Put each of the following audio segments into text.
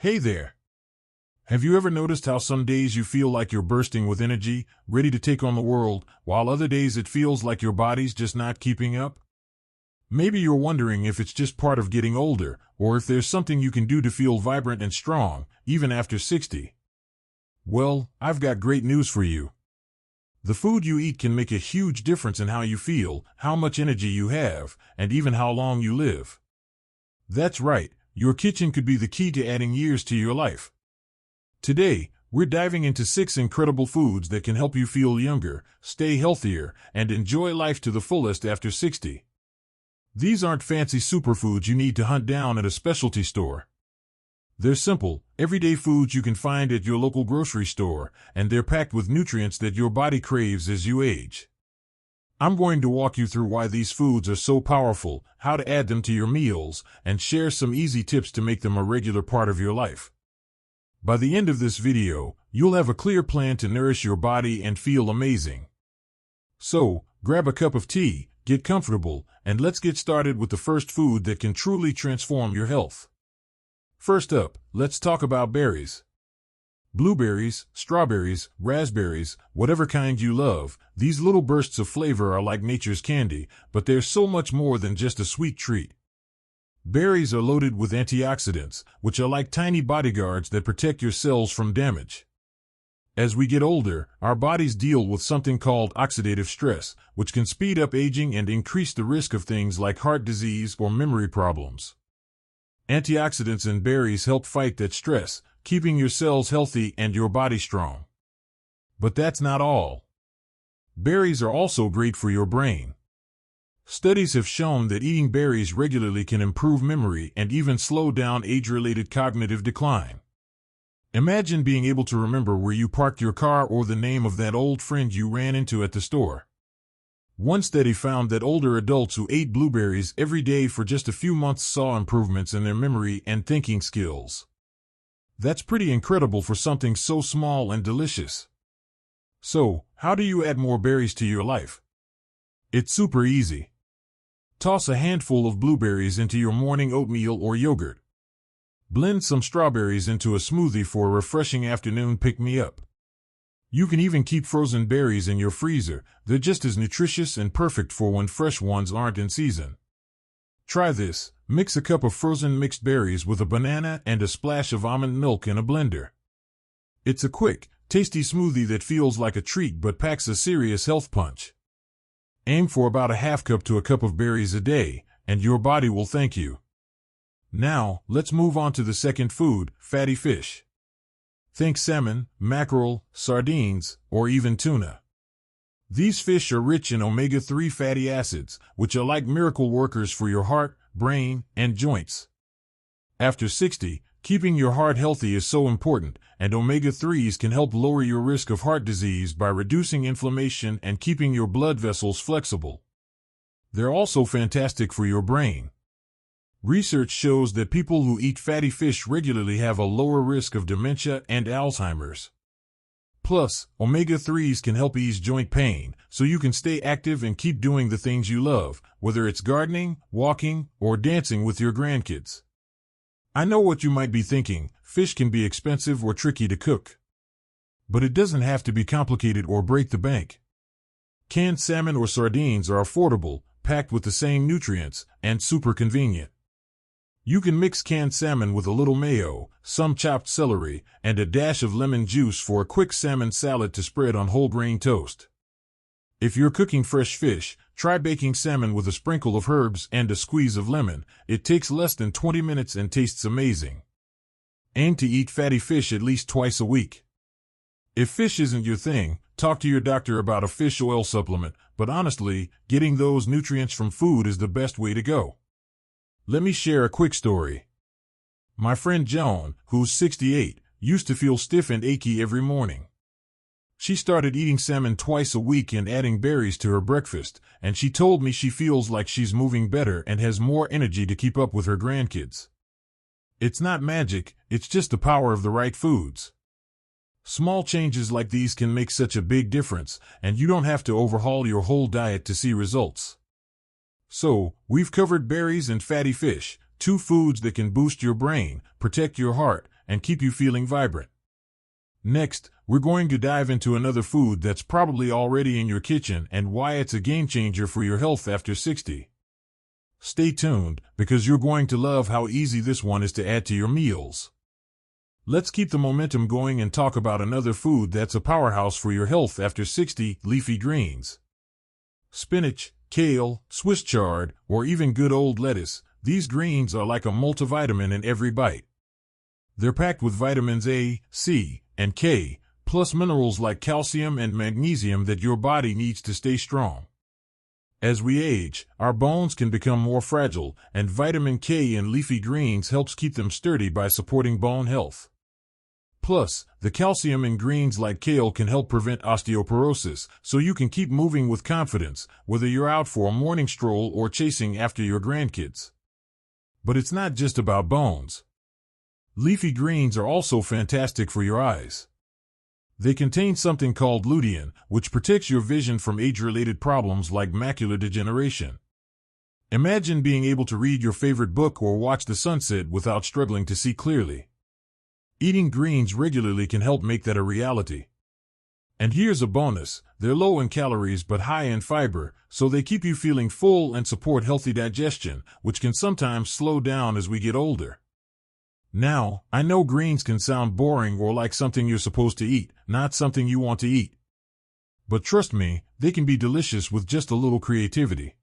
Hey there! Have you ever noticed how some days you feel like you're bursting with energy, ready to take on the world, while other days it feels like your body's just not keeping up? Maybe you're wondering if it's just part of getting older, or if there's something you can do to feel vibrant and strong, even after 60. Well, I've got great news for you. The food you eat can make a huge difference in how you feel, how much energy you have, and even how long you live. That's right, your kitchen could be the key to adding years to your life. Today, we're diving into 6 incredible foods that can help you feel younger, stay healthier, and enjoy life to the fullest after 60. These aren't fancy superfoods you need to hunt down at a specialty store. They're simple, everyday foods you can find at your local grocery store, and they're packed with nutrients that your body craves as you age. I'm going to walk you through why these foods are so powerful, how to add them to your meals, and share some easy tips to make them a regular part of your life. By the end of this video, you'll have a clear plan to nourish your body and feel amazing. So, grab a cup of tea, get comfortable, and let's get started with the first food that can truly transform your health. First up, let's talk about berries. Blueberries, strawberries, raspberries, whatever kind you love, these little bursts of flavor are like nature's candy, but they're so much more than just a sweet treat. Berries are loaded with antioxidants, which are like tiny bodyguards that protect your cells from damage. As we get older, our bodies deal with something called oxidative stress, which can speed up aging and increase the risk of things like heart disease or memory problems. Antioxidants in berries help fight that stress, keeping your cells healthy and your body strong. But that's not all. Berries are also great for your brain. Studies have shown that eating berries regularly can improve memory and even slow down age-related cognitive decline. Imagine being able to remember where you parked your car or the name of that old friend you ran into at the store. One study found that older adults who ate blueberries every day for just a few months saw improvements in their memory and thinking skills. That's pretty incredible for something so small and delicious. So, how do you add more berries to your life? It's super easy. Toss a handful of blueberries into your morning oatmeal or yogurt. Blend some strawberries into a smoothie for a refreshing afternoon pick-me-up. You can even keep frozen berries in your freezer. They're just as nutritious and perfect for when fresh ones aren't in season. Try this. Mix a cup of frozen mixed berries with a banana and a splash of almond milk in a blender. It's a quick, tasty smoothie that feels like a treat but packs a serious health punch. Aim for about a half cup to a cup of berries a day, and your body will thank you. Now, let's move on to the second food, fatty fish. Think salmon, mackerel, sardines, or even tuna. These fish are rich in omega-3 fatty acids, which are like miracle workers for your heart, brain, and joints. After 60, keeping your heart healthy is so important, and omega-3s can help lower your risk of heart disease by reducing inflammation and keeping your blood vessels flexible. They're also fantastic for your brain. Research shows that people who eat fatty fish regularly have a lower risk of dementia and Alzheimer's. Plus, omega-3s can help ease joint pain, so you can stay active and keep doing the things you love, whether it's gardening, walking, or dancing with your grandkids. I know what you might be thinking, fish can be expensive or tricky to cook. But it doesn't have to be complicated or break the bank. Canned salmon or sardines are affordable, packed with the same nutrients, and super convenient. You can mix canned salmon with a little mayo, some chopped celery, and a dash of lemon juice for a quick salmon salad to spread on whole grain toast. If you're cooking fresh fish, try baking salmon with a sprinkle of herbs and a squeeze of lemon. It takes less than 20 minutes and tastes amazing. Aim to eat fatty fish at least twice a week. If fish isn't your thing, talk to your doctor about a fish oil supplement, but honestly, getting those nutrients from food is the best way to go. Let me share a quick story. My friend Joan, who's 68, used to feel stiff and achy every morning. She started eating salmon twice a week and adding berries to her breakfast, and she told me she feels like she's moving better and has more energy to keep up with her grandkids. It's not magic, it's just the power of the right foods. Small changes like these can make such a big difference, and you don't have to overhaul your whole diet to see results. So, we've covered berries and fatty fish, two foods that can boost your brain, protect your heart, and keep you feeling vibrant. Next, we're going to dive into another food that's probably already in your kitchen and why it's a game changer for your health after 60. Stay tuned, because you're going to love how easy this one is to add to your meals. Let's keep the momentum going and talk about another food that's a powerhouse for your health after 60, leafy greens. Spinach, kale, Swiss chard, or even good old lettuce, these greens are like a multivitamin in every bite. They're packed with vitamins A, C, and K, plus minerals like calcium and magnesium that your body needs to stay strong. As we age, our bones can become more fragile, and vitamin K in leafy greens helps keep them sturdy by supporting bone health. Plus, the calcium in greens like kale can help prevent osteoporosis, so you can keep moving with confidence, whether you're out for a morning stroll or chasing after your grandkids. But it's not just about bones. Leafy greens are also fantastic for your eyes. They contain something called lutein, which protects your vision from age-related problems like macular degeneration. Imagine being able to read your favorite book or watch the sunset without struggling to see clearly. Eating greens regularly can help make that a reality. And here's a bonus: they're low in calories but high in fiber, so they keep you feeling full and support healthy digestion, which can sometimes slow down as we get older. Now, I know greens can sound boring or like something you're supposed to eat, not something you want to eat. But trust me, they can be delicious with just a little creativity.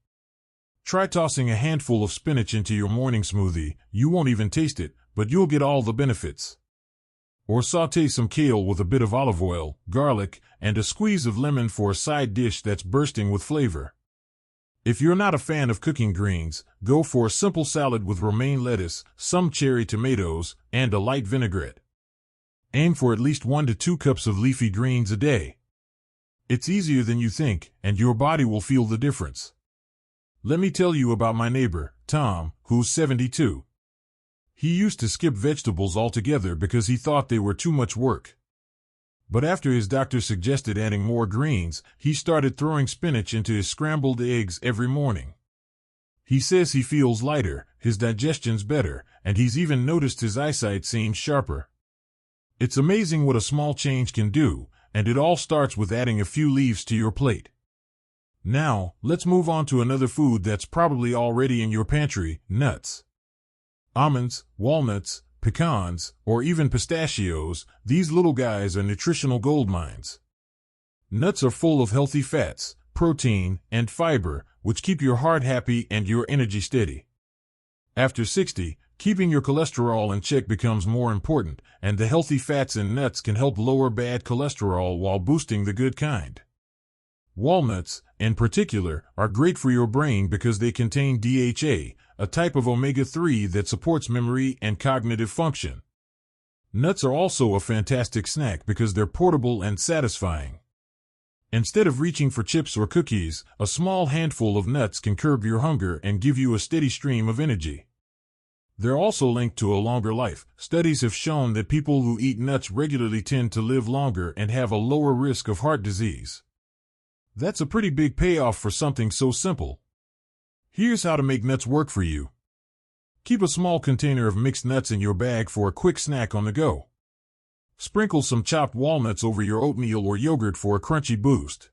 Try tossing a handful of spinach into your morning smoothie. You won't even taste it, but you'll get all the benefits. Or sauté some kale with a bit of olive oil, garlic, and a squeeze of lemon for a side dish that's bursting with flavor. If you're not a fan of cooking greens, go for a simple salad with romaine lettuce, some cherry tomatoes, and a light vinaigrette. Aim for at least 1 to 2 cups of leafy greens a day. It's easier than you think, and your body will feel the difference. Let me tell you about my neighbor, Tom, who's 72. He used to skip vegetables altogether because he thought they were too much work. But after his doctor suggested adding more greens, he started throwing spinach into his scrambled eggs every morning. He says he feels lighter, his digestion's better, and he's even noticed his eyesight seems sharper. It's amazing what a small change can do, and it all starts with adding a few leaves to your plate. Now, let's move on to another food that's probably already in your pantry: nuts. Almonds, walnuts, pecans, or even pistachios, these little guys are nutritional gold mines. Nuts are full of healthy fats, protein, and fiber, which keep your heart happy and your energy steady. After 60, keeping your cholesterol in check becomes more important, and the healthy fats in nuts can help lower bad cholesterol while boosting the good kind. Walnuts, in particular, are great for your brain because they contain DHA, a type of omega-3 that supports memory and cognitive function. Nuts are also a fantastic snack because they're portable and satisfying. Instead of reaching for chips or cookies, a small handful of nuts can curb your hunger and give you a steady stream of energy. They're also linked to a longer life. Studies have shown that people who eat nuts regularly tend to live longer and have a lower risk of heart disease. That's a pretty big payoff for something so simple. Here's how to make nuts work for you. Keep a small container of mixed nuts in your bag for a quick snack on the go. Sprinkle some chopped walnuts over your oatmeal or yogurt for a crunchy boost.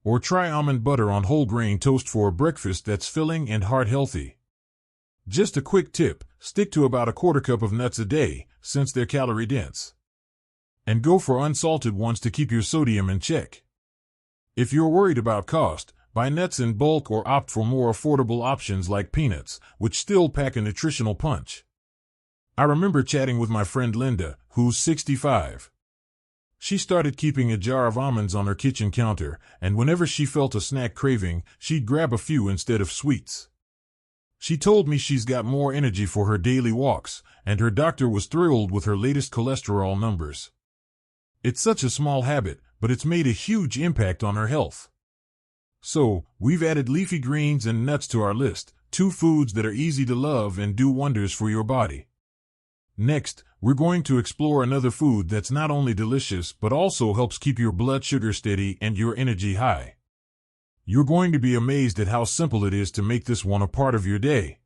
Or try almond butter on whole grain toast for a breakfast that's filling and heart healthy. Just a quick tip: stick to about a quarter cup of nuts a day, since they're calorie dense. And go for unsalted ones to keep your sodium in check. If you're worried about cost, buy nuts in bulk or opt for more affordable options like peanuts, which still pack a nutritional punch. I remember chatting with my friend Linda, who's 65. She started keeping a jar of almonds on her kitchen counter, and whenever she felt a snack craving, she'd grab a few instead of sweets. She told me she's got more energy for her daily walks, and her doctor was thrilled with her latest cholesterol numbers. It's such a small habit, but it's made a huge impact on her health. So, we've added leafy greens and nuts to our list, 2 foods that are easy to love and do wonders for your body. Next, we're going to explore another food that's not only delicious but also helps keep your blood sugar steady and your energy high. You're going to be amazed at how simple it is to make this one a part of your day.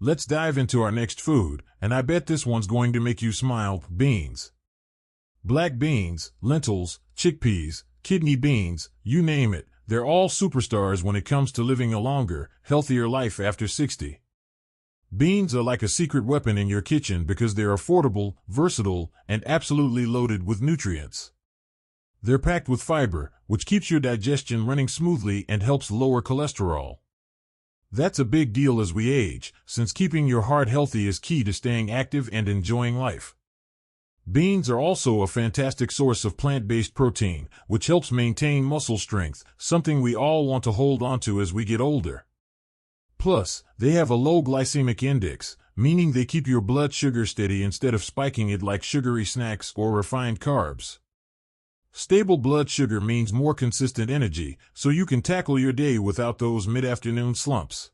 Let's dive into our next food, and I bet this one's going to make you smile: beans. Black beans, lentils, chickpeas, kidney beans, you name it, they're all superstars when it comes to living a longer, healthier life after 60. Beans are like a secret weapon in your kitchen because they're affordable, versatile, and absolutely loaded with nutrients. They're packed with fiber, which keeps your digestion running smoothly and helps lower cholesterol. That's a big deal as we age, since keeping your heart healthy is key to staying active and enjoying life. Beans are also a fantastic source of plant-based protein, which helps maintain muscle strength, something we all want to hold onto as we get older. Plus, they have a low glycemic index, meaning they keep your blood sugar steady instead of spiking it like sugary snacks or refined carbs. Stable blood sugar means more consistent energy, so you can tackle your day without those mid-afternoon slumps.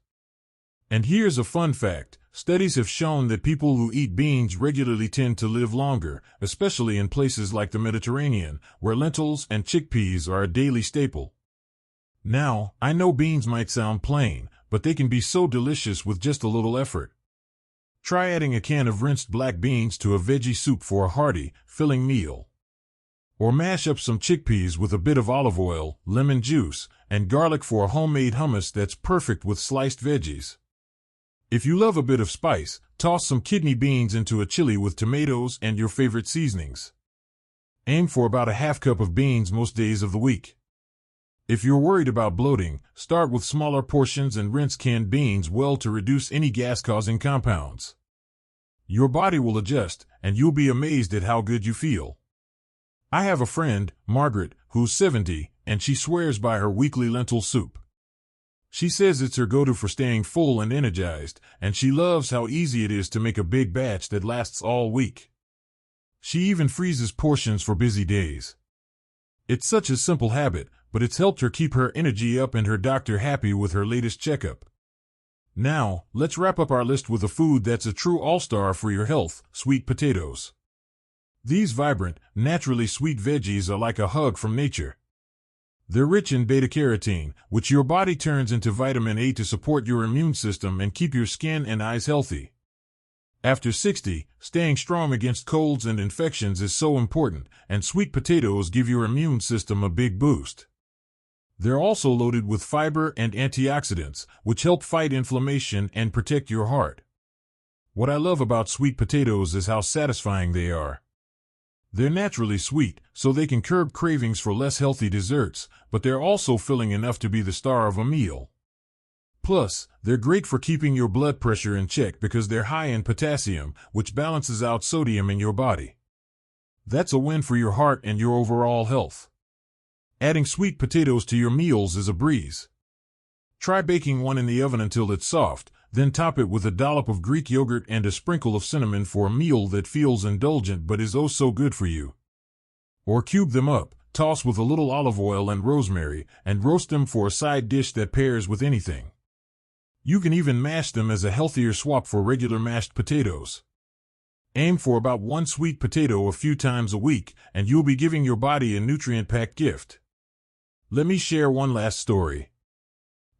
And here's a fun fact: studies have shown that people who eat beans regularly tend to live longer, especially in places like the Mediterranean, where lentils and chickpeas are a daily staple. Now, I know beans might sound plain, but they can be so delicious with just a little effort. Try adding a can of rinsed black beans to a veggie soup for a hearty, filling meal. Or mash up some chickpeas with a bit of olive oil, lemon juice, and garlic for a homemade hummus that's perfect with sliced veggies. If you love a bit of spice, toss some kidney beans into a chili with tomatoes and your favorite seasonings. Aim for about a half cup of beans most days of the week. If you're worried about bloating, start with smaller portions and rinse canned beans well to reduce any gas-causing compounds. Your body will adjust, and you'll be amazed at how good you feel. I have a friend, Margaret, who's 70, and she swears by her weekly lentil soup. She says it's her go-to for staying full and energized, and she loves how easy it is to make a big batch that lasts all week. She even freezes portions for busy days. It's such a simple habit, but it's helped her keep her energy up and her doctor happy with her latest checkup. Now, let's wrap up our list with a food that's a true all-star for your health: sweet potatoes. These vibrant, naturally sweet veggies are like a hug from nature. They're rich in beta-carotene, which your body turns into vitamin A to support your immune system and keep your skin and eyes healthy. After 60, staying strong against colds and infections is so important, and sweet potatoes give your immune system a big boost. They're also loaded with fiber and antioxidants, which help fight inflammation and protect your heart. What I love about sweet potatoes is how satisfying they are. They're naturally sweet, so they can curb cravings for less healthy desserts, but they're also filling enough to be the star of a meal. Plus, they're great for keeping your blood pressure in check because they're high in potassium, which balances out sodium in your body. That's a win for your heart and your overall health. Adding sweet potatoes to your meals is a breeze. Try baking one in the oven until it's soft, then top it with a dollop of Greek yogurt and a sprinkle of cinnamon for a meal that feels indulgent but is oh so good for you. Or cube them up, toss with a little olive oil and rosemary, and roast them for a side dish that pairs with anything. You can even mash them as a healthier swap for regular mashed potatoes. Aim for about one sweet potato a few times a week, and you'll be giving your body a nutrient-packed gift. Let me share one last story.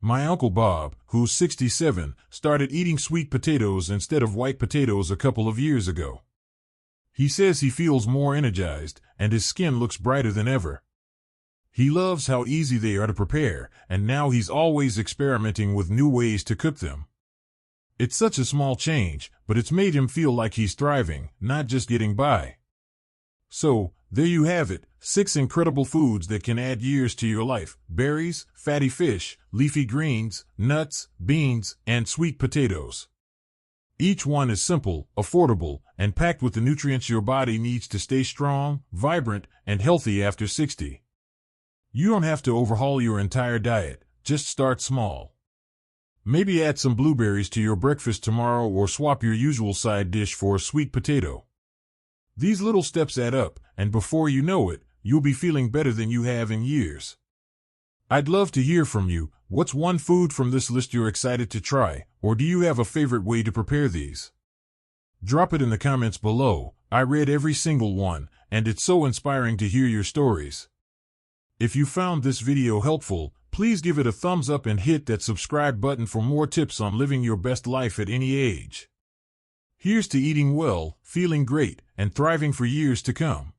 My Uncle Bob, who's 67, started eating sweet potatoes instead of white potatoes a couple of years ago. He says he feels more energized, and his skin looks brighter than ever. He loves how easy they are to prepare, and now he's always experimenting with new ways to cook them. It's such a small change, but it's made him feel like he's thriving, not just getting by. So, there you have it, 6 incredible foods that can add years to your life: berries, fatty fish, leafy greens, nuts, beans, and sweet potatoes. Each one is simple, affordable, and packed with the nutrients your body needs to stay strong, vibrant, and healthy after 60. You don't have to overhaul your entire diet, just start small. Maybe add some blueberries to your breakfast tomorrow or swap your usual side dish for a sweet potato. These little steps add up, and before you know it, you'll be feeling better than you have in years. I'd love to hear from you. What's one food from this list you're excited to try, or do you have a favorite way to prepare these? Drop it in the comments below. I read every single one, and it's so inspiring to hear your stories. If you found this video helpful, Please give it a thumbs up and hit that subscribe button for more tips on living your best life at any age. Here's to eating well, feeling great, and thriving for years to come.